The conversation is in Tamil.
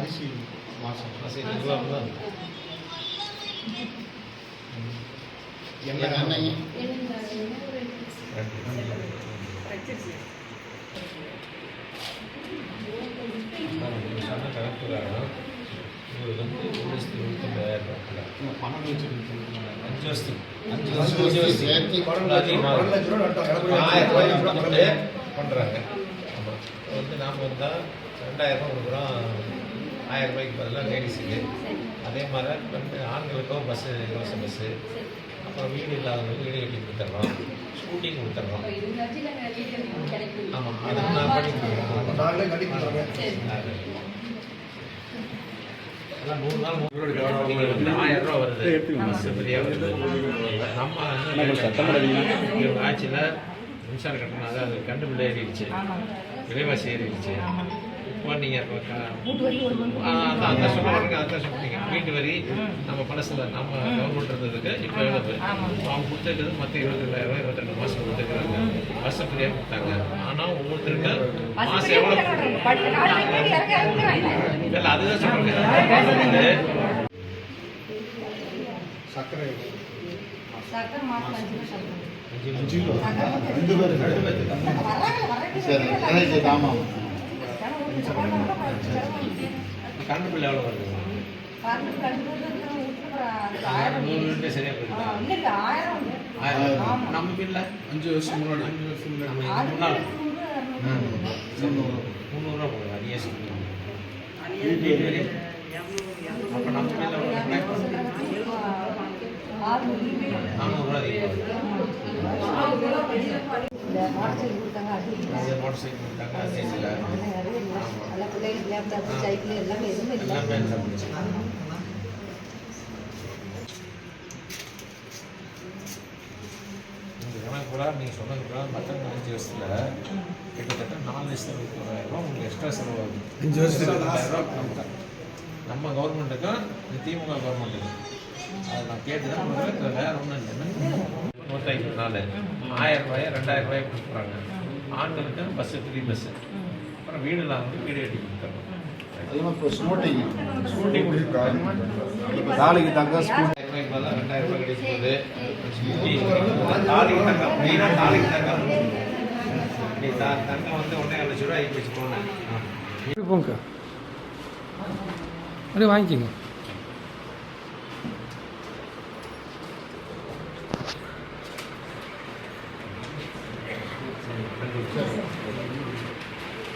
பாலிசி மாதம் பணம் பண்ணுறாங்க. வந்து நாம் வந்தால் 2000 கொடுக்குறோம், 1000 ரூபாய்க்கு பதிலாக லேடிஸுக்கு. அதே மாதிரி ஆண்களுக்கும் பஸ்ஸு இலவச பஸ்ஸு. அப்புறம் வீடு இல்லாதவங்களுக்கு வீடு கட்டி கொடுத்துட்றோம், ஸ்கூட்டிங் கொடுத்துட்றோம். ஆமாம், அது நான் பண்ணி கொடுக்குறோம். எல்லாம் 3 நாள் 1000 ரூபா வருது, பஸ்ஸு ஃப்ரீயாக வருது. நம்ம ஆட்சியில் மின்சார கட்டணம் அதாவது கண்டு பிள்ளை ஏறிடுச்சு, விலைவாசி ஏறிடுச்சு. இப்போ நீங்கள் அதான் சொல்லுவாங்க, அதான் சொல்லுவீங்க. வீட்டு வரி நம்ம பழசில் நம்ம கவர்மெண்ட் இருந்ததுக்கு இப்போ எவ்வளவு அவங்க கொடுத்துருக்குது. மற்ற 22,000 22 மாதம் கொடுத்துருக்குறாங்க, பஸ்ஸை ஃப்ரீயாக கொடுத்தாங்க. ஆனால் ஒவ்வொருத்தருக்கு மாதம் எவ்வளோ இல்லை அதுதான் சொல்லுவாங்க. சர்க்கரை கரண்ட் பில் எவ்வளோ வருது? சரியா போயிடுது. 1000 நம்ம பில்ல 5 வருஷம் முன்னாடி 300 ரூபா போகுது. அதிகம் அப்போ நம்ம பில்ல 400 ரூபா அதிகம். மோட்டர் சைக்கிள் கொடுத்தாங்க, அது இல்லை. எனக்கு கூட நீங்கள் சொன்னது கூட மற்ற 5 வருஷத்தில் கிட்டத்தட்ட 4,20,000 உங்களுக்கு எக்ஸ்ட்ரா செலவாகுது. 5 வருஷத்துக்கு 2,000 நம்ம கவர்மெண்ட்டுக்கும் திமுக கவர்மெண்ட்டுக்கும். அதை நான் கேட்டுதான் வேறு ஒன்றும் இல்லைன்னா 154 1000 ரூபாய் 2000 ரூபாய் கொடுக்குறாங்க. ஆண்களுக்கு பஸ்ஸு ஃப்ரீ பஸ்ஸு. அப்புறம் வீடு இல்லாமல் வீடு கட்டி கொடுத்துறோம். அதெல்லாம் இப்போ ஸ்மோட்டிங் நாளைக்கு தங்க ஸ்கூல் 1000 ரூபாய்க்கு 2000 ரூபாய் கிடைக்கும்போது தாலிக்கு தங்கம் மெயினாக தாலிக்கு தங்கம் நீ தங்கம் வந்து 1,50,000 ரூபாய் ஆகி போச்சு போனேன். போங்க அப்படியே வாங்கிக்கோங்க.